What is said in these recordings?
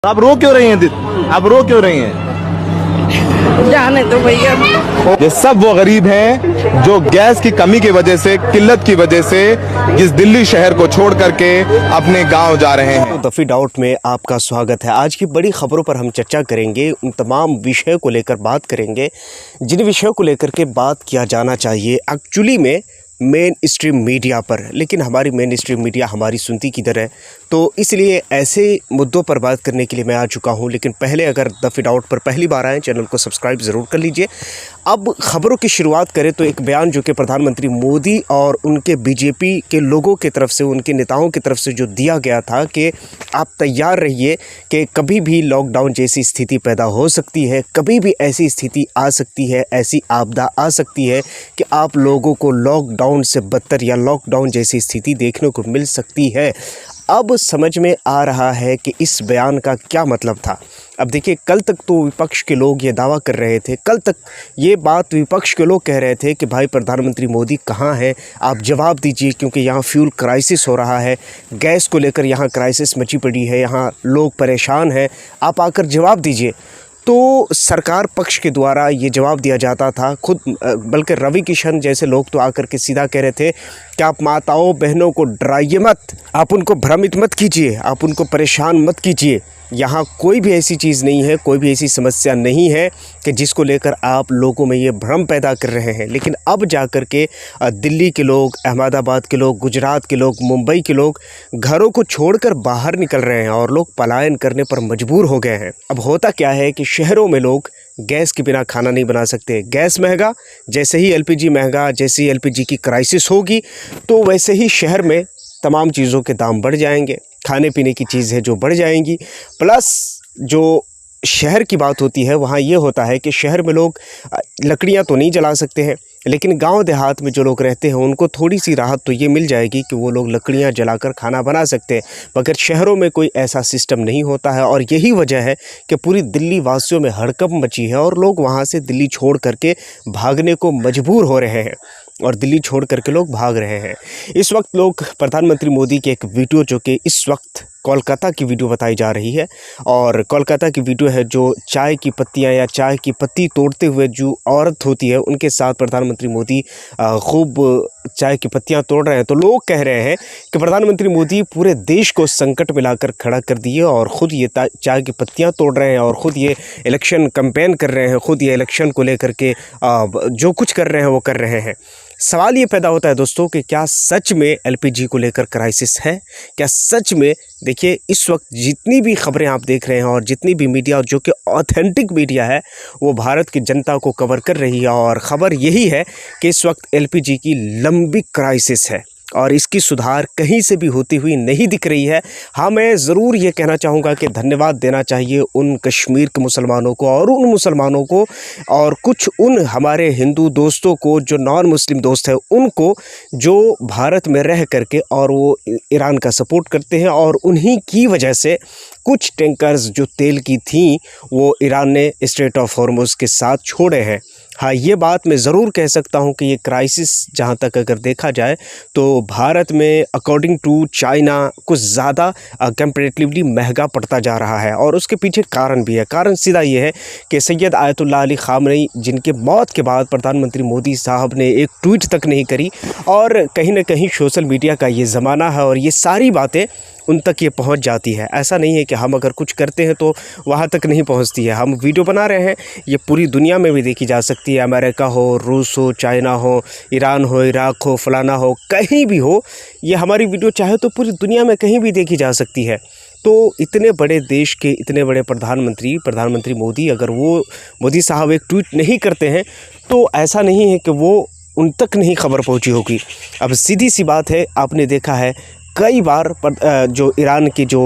आप रो क्यों रही हैं? आप रो क्यों रही हैं? जाने दो भैया। ये सब वो गरीब हैं जो गैस की कमी की वजह से, किल्लत की वजह से इस दिल्ली शहर को छोड़ करके अपने गांव जा रहे हैं। द फीड आउट में आपका स्वागत है। आज की बड़ी खबरों पर हम चर्चा करेंगे, उन तमाम विषयों को लेकर बात करेंगे जिन विषयों को लेकर के बात किया जाना चाहिए एक्चुअली में मेन स्ट्रीम मीडिया पर, लेकिन हमारी मेन स्ट्रीम मीडिया हमारी सुनती किधर है, तो इसलिए ऐसे मुद्दों पर बात करने के लिए मैं आ चुका हूं। लेकिन पहले अगर द फीड आउट पर पहली बार आए चैनल को सब्सक्राइब ज़रूर कर लीजिए। अब खबरों की शुरुआत करें तो एक बयान जो कि प्रधानमंत्री मोदी और उनके बीजेपी के लोगों की तरफ से, उनके नेताओं की तरफ से जो दिया गया था कि आप तैयार रहिए कि कभी भी लॉकडाउन जैसी स्थिति पैदा हो सकती है, कभी भी ऐसी स्थिति आ सकती है, ऐसी आपदा आ सकती है कि आप लोगों को लॉकडाउन से बदतर या लॉकडाउन जैसी स्थिति देखने को मिल सकती है। अब समझ में आ रहा है कि इस बयान का क्या मतलब था। अब देखिए, कल तक तो विपक्ष के लोग ये दावा कर रहे थे, कल तक ये बात विपक्ष के लोग कह रहे थे कि भाई प्रधानमंत्री मोदी कहाँ हैं, आप जवाब दीजिए, क्योंकि यहाँ फ्यूल क्राइसिस हो रहा है, गैस को लेकर यहाँ क्राइसिस मची पड़ी है, यहाँ लोग परेशान हैं, आप आकर जवाब दीजिए। तो सरकार पक्ष के द्वारा ये जवाब दिया जाता था, खुद बल्कि रवि किशन जैसे लोग तो आकर के सीधा कह रहे थे कि आप माताओं बहनों को डराइए मत, आप उनको भ्रमित मत कीजिए, आप उनको परेशान मत कीजिए, यहाँ कोई भी ऐसी चीज़ नहीं है, कोई भी ऐसी समस्या नहीं है कि जिसको लेकर आप लोगों में ये भ्रम पैदा कर रहे हैं। लेकिन अब जाकर के दिल्ली के लोग, अहमदाबाद के लोग, गुजरात के लोग, मुंबई के लोग घरों को छोड़कर बाहर निकल रहे हैं और लोग पलायन करने पर मजबूर हो गए हैं। अब होता क्या है कि शहरों में लोग गैस के बिना खाना नहीं बना सकते। गैस महंगा, जैसे ही एलपीजी महंगा, जैसे ही एलपीजी की क्राइसिस होगी तो वैसे ही शहर में तमाम चीज़ों के दाम बढ़ जाएंगे, खाने पीने की चीज़ है जो बढ़ जाएंगी। प्लस जो शहर की बात होती है वहाँ ये होता है कि शहर में लोग लकड़ियाँ तो नहीं जला सकते हैं, लेकिन गांव देहात में जो लोग रहते हैं उनको थोड़ी सी राहत तो ये मिल जाएगी कि वो लोग लकड़ियाँ जलाकर खाना बना सकते हैं। मगर शहरों में कोई ऐसा सिस्टम नहीं होता है और यही वजह है कि पूरी दिल्ली वासियों में हड़कंप मची है और लोग वहाँ से दिल्ली छोड़ करके भागने को मजबूर हो रहे हैं और दिल्ली छोड़ करके लोग भाग रहे हैं। इस वक्त लोग प्रधानमंत्री मोदी के एक वीडियो, जो कि इस वक्त कोलकाता की वीडियो बताई जा रही है, और कोलकाता की वीडियो है जो चाय की पत्तियां या चाय की पत्ती तोड़ते हुए जो औरत होती है उनके साथ प्रधानमंत्री मोदी खूब चाय की पत्तियां तोड़ रहे हैं। तो लोग कह रहे हैं कि प्रधानमंत्री मोदी पूरे देश को संकट में लाकर खड़ा कर दिए और ख़ुद ये चाय की पत्तियां तोड़ रहे हैं और ख़ुद ये इलेक्शन कैंपेन कर रहे हैं, ख़ुद ये इलेक्शन को लेकर के जो कुछ कर रहे हैं वो कर रहे हैं। सवाल ये पैदा होता है दोस्तों कि क्या सच में एलपीजी को लेकर क्राइसिस है? क्या सच में, देखिए इस वक्त जितनी भी खबरें आप देख रहे हैं और जितनी भी मीडिया जो कि ऑथेंटिक मीडिया है वो भारत की जनता को कवर कर रही है और ख़बर यही है कि इस वक्त एलपीजी की लंबी क्राइसिस है और इसकी सुधार कहीं से भी होती हुई नहीं दिख रही है। हाँ, मैं ज़रूर ये कहना चाहूँगा कि धन्यवाद देना चाहिए उन कश्मीर के मुसलमानों को और उन मुसलमानों को और कुछ उन हमारे हिंदू दोस्तों को जो नॉन मुस्लिम दोस्त हैं उनको, जो भारत में रह करके और वो ईरान का सपोर्ट करते हैं और उन्हीं की वजह से कुछ टैंकर्स जो तेल की थी वो ईरान ने स्ट्रेट ऑफ हॉर्मुज़ के साथ छोड़े हैं। हाँ, ये बात मैं ज़रूर कह सकता हूँ कि ये क्राइसिस जहाँ तक अगर देखा जाए तो भारत में अकॉर्डिंग टू चाइना कुछ ज़्यादा कंपैरेटिवली महंगा पड़ता जा रहा है और उसके पीछे कारण भी है। कारण सीधा ये है कि सैयद आयतुल्लाह अली ख़ामनेई, जिनके मौत के बाद प्रधानमंत्री मोदी साहब ने एक ट्वीट तक नहीं करी और कहीं ना कहीं सोशल मीडिया का ये ज़माना है और ये सारी बातें उन तक ये पहुंच जाती है। ऐसा नहीं है कि हम अगर कुछ करते हैं तो वहाँ तक नहीं पहुंचती है। हम वीडियो बना रहे हैं, ये पूरी दुनिया में भी देखी जा सकती है, अमेरिका हो, रूस हो, चाइना हो, ईरान हो, इराक़ हो, फलाना हो, कहीं भी हो, ये हमारी वीडियो चाहे तो पूरी दुनिया में कहीं भी देखी जा सकती है। तो इतने बड़े देश के इतने बड़े प्रधानमंत्री मोदी, अगर वो मोदी साहब एक ट्वीट नहीं करते हैं तो ऐसा नहीं है कि वो उन तक नहीं खबर पहुँची होगी। अब सीधी सी बात है, आपने देखा है कई बार जो ईरान की जो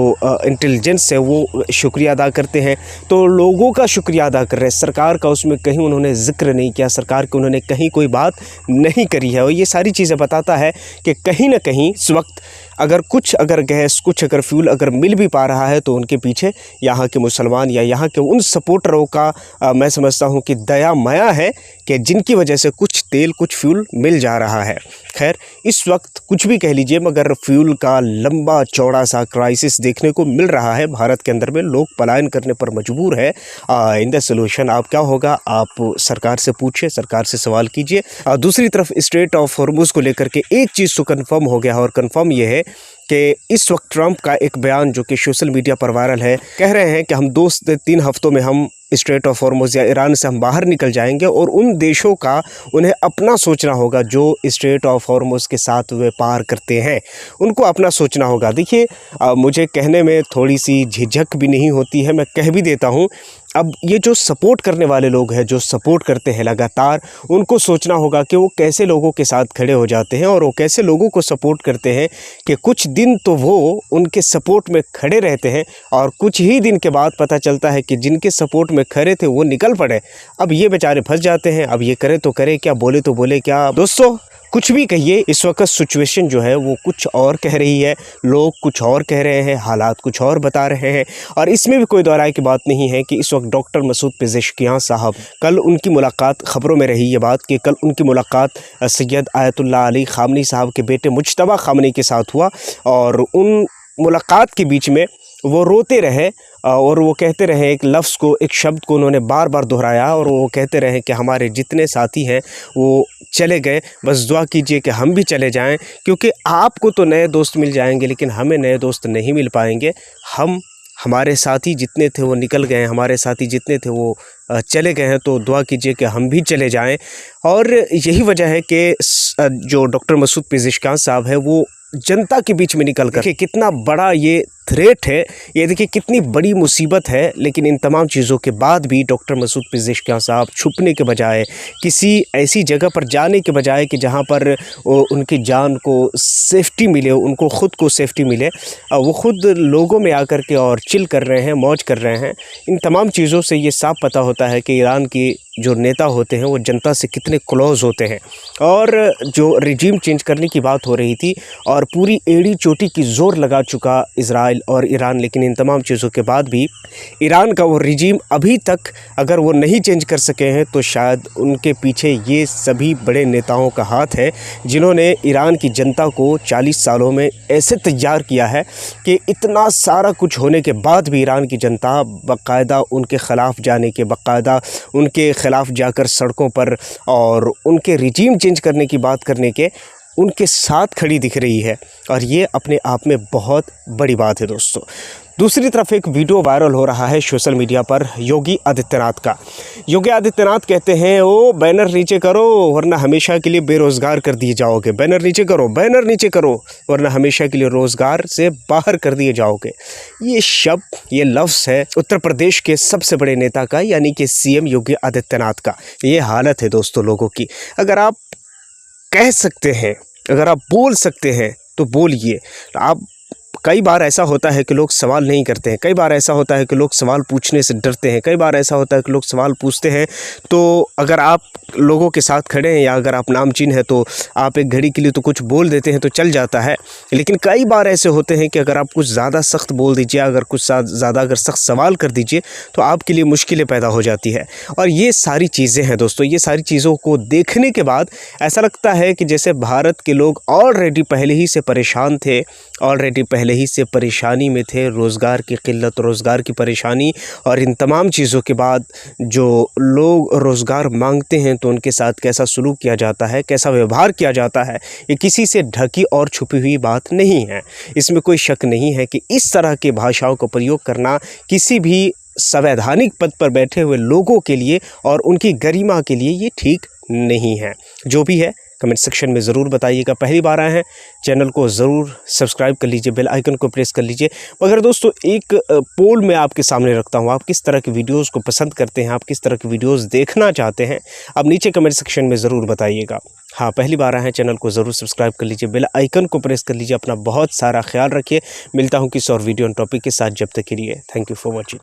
इंटेलिजेंस है वो शुक्रिया अदा करते हैं, तो लोगों का शुक्रिया अदा कर रहे हैं, सरकार का उसमें कहीं उन्होंने ज़िक्र नहीं किया, सरकार की उन्होंने कहीं कोई बात नहीं करी है। और ये सारी चीज़ें बताता है कि कहीं ना कहीं इस वक्त अगर गैस, कुछ अगर फ्यूल अगर मिल भी पा रहा है तो उनके पीछे यहाँ के मुसलमान या यहाँ के उन सपोर्टरों का मैं समझता हूँ कि दया माया है कि जिनकी वजह से कुछ तेल, कुछ फ्यूल मिल जा रहा है। खैर, इस वक्त कुछ भी कह लीजिए मगर फ्यूल का लंबा चौड़ा सा क्राइसिस देखने को मिल रहा है भारत के अंदर में। लोग पलायन करने पर मजबूर है। इन द सोल्यूशन आप क्या होगा, आप सरकार से पूछिए, सरकार से सवाल कीजिए। दूसरी तरफ स्ट्रेट ऑफ हॉर्मुज़ को लेकर के एक चीज़ तो कन्फर्म हो गया, और कन्फर्म ये है कि इस वक्त ट्रंप का एक बयान जो कि सोशल मीडिया पर वायरल है, कह रहे हैं कि हम 2 से 3 हफ्तों में हम स्ट्रेट ऑफ हॉर्मुज़ या ईरान से हम बाहर निकल जाएंगे, और उन देशों का उन्हें अपना सोचना होगा जो स्ट्रेट ऑफ हॉर्मुज़ के साथ व्यापार करते हैं, उनको अपना सोचना होगा। देखिए, मुझे कहने में थोड़ी सी झिझक भी नहीं होती है, मैं कह भी देता हूँ। अब ये जो सपोर्ट करने वाले लोग हैं, जो सपोर्ट करते हैं लगातार, उनको सोचना होगा कि वो कैसे लोगों के साथ खड़े हो जाते हैं और वो कैसे लोगों को सपोर्ट करते हैं कि कुछ दिन तो वो उनके सपोर्ट में खड़े रहते हैं और कुछ ही दिन के बाद पता चलता है कि जिनके सपोर्ट में खड़े थे वो निकल पड़े। अब ये बेचारे फंस जाते हैं। अब ये करे तो करे क्या, बोले तो बोले क्या। दोस्तों, कुछ भी कहिए, इस वक्त सिचुएशन जो है वो कुछ और कह रही है, लोग कुछ और कह रहे हैं, हालात कुछ और बता रहे हैं, और इसमें भी कोई दो राय की बात नहीं है कि इस वक्त डॉक्टर मसूद पेज़ेश्कियान साहब, कल उनकी मुलाकात, खबरों में रही ये बात कि कल उनकी मुलाकात सैयद आयतुल्लाह अली ख़ामनी साहब के बेटे मुज्तबा ख़ामनी के साथ हुआ, और उन मुलाकात के बीच में वो रोते रहे और वो कहते रहे एक लफ्ज़ को, एक शब्द को उन्होंने बार बार दोहराया, और वो कहते रहे कि हमारे जितने साथी हैं वो चले गए, बस दुआ कीजिए कि हम भी चले जाएं, क्योंकि आपको तो नए दोस्त मिल जाएंगे लेकिन हमें नए दोस्त नहीं मिल पाएंगे। हमारे साथी जितने थे वो निकल गए, हमारे साथी जितने थे वो चले गए हैं, तो दुआ कीजिए कि हम भी चले जाएं। और यही वजह है कि जो डॉक्टर मसूद पेज़ेश्कियान साहब है वो जनता के बीच में निकल कर, देखिए कितना बड़ा ये थ्रेट है, ये देखिए कितनी बड़ी मुसीबत है, लेकिन इन तमाम चीज़ों के बाद भी डॉक्टर मसूद पेज़ेश्कियान साहब छुपने के बजाय, किसी ऐसी जगह पर जाने के बजाय कि जहां पर उनकी जान को सेफ्टी मिले, उनको ख़ुद को सेफ्टी मिले, वो ख़ुद लोगों में आकर के और चिल कर रहे हैं, मौज कर रहे हैं। इन तमाम चीज़ों से ये साफ पता होता है कि ईरान की जो नेता होते हैं वो जनता से कितने क्लोज़ होते हैं। और जो रिजीम चेंज करने की बात हो रही थी और पूरी एड़ी चोटी की ज़ोर लगा चुका इज़राइल और ईरान, लेकिन इन तमाम चीज़ों के बाद भी ईरान का वो रिजीम अभी तक अगर वो नहीं चेंज कर सके हैं तो शायद उनके पीछे ये सभी बड़े नेताओं का हाथ है जिन्होंने ईरान की जनता को 40 सालों में ऐसे तैयार किया है कि इतना सारा कुछ होने के बाद भी ईरान की जनता बाकायदा उनके ख़िलाफ़ जाने के, बाकायदा उनके ख़िलाफ़ जाकर सड़कों पर और उनके रिजीम चेंज करने की बात करने के उनके साथ खड़ी दिख रही है, और ये अपने आप में बहुत बड़ी बात है दोस्तों। दूसरी तरफ एक वीडियो वायरल हो रहा है सोशल मीडिया पर योगी आदित्यनाथ का। योगी आदित्यनाथ कहते हैं ओ बैनर नीचे करो वरना हमेशा के लिए बेरोज़गार कर दिए जाओगे, बैनर नीचे करो, बैनर नीचे करो वरना हमेशा के लिए रोज़गार से बाहर कर दिए जाओगे। ये शब्द, ये लफ्ज़ है उत्तर प्रदेश के सबसे बड़े नेता का, यानी कि सीएम योगी आदित्यनाथ का। ये हालत है दोस्तों लोगों की। अगर आप कह सकते हैं, अगर आप बोल सकते हैं तो बोलिए। आप कई बार ऐसा होता है कि लोग सवाल नहीं करते हैं, कई बार ऐसा होता है कि लोग सवाल पूछने से डरते हैं, कई बार ऐसा होता है कि लोग सवाल पूछते हैं तो अगर आप लोगों के साथ खड़े हैं या अगर आप नामचीन हैं तो आप एक घड़ी के लिए तो कुछ बोल देते हैं तो चल जाता है। लेकिन कई बार ऐसे होते हैं कि अगर आप कुछ ज़्यादा सख्त बोल दीजिए, अगर कुछ ज़्यादा अगर सख्त सवाल कर दीजिए तो आपके लिए मुश्किलें पैदा हो जाती है। और ये सारी चीज़ें हैं दोस्तों, ये सारी चीज़ों को देखने के बाद ऐसा लगता है कि जैसे भारत के लोग ऑलरेडी पहले ही से परेशान थे, ऑलरेडी पहले ही से परेशानी में थे, रोज़गार की किल्लत, रोज़गार की परेशानी, और इन तमाम चीज़ों के बाद जो लोग रोज़गार मांगते हैं तो उनके साथ कैसा सलूक किया जाता है, कैसा व्यवहार किया जाता है, ये किसी से ढकी और छुपी हुई बात नहीं है। इसमें कोई शक नहीं है कि इस तरह के भाषाओं का प्रयोग करना किसी भी संवैधानिक पद पर बैठे हुए लोगों के लिए और उनकी गरिमा के लिए ये ठीक नहीं है। जो भी है कमेंट सेक्शन में ज़रूर बताइएगा। पहली बार आए हैं चैनल को ज़रूर सब्सक्राइब कर लीजिए, बेल आइकन को प्रेस कर लीजिए। मगर दोस्तों एक पोल मैं आपके सामने रखता हूं, आप किस तरह की वीडियोस को पसंद करते हैं, आप किस तरह की वीडियोस देखना चाहते हैं, आप नीचे कमेंट सेक्शन में ज़रूर बताइएगा। हाँ, पहली बार आए हैं चैनल को ज़रूर सब्सक्राइब कर लीजिए, बेल आइकन को प्रेस कर लीजिए। अपना बहुत सारा ख्याल रखिए। मिलता हूँ किसी और वीडियो एंड टॉपिक के साथ, जब तक के लिए थैंक यू फॉर वॉचिंग।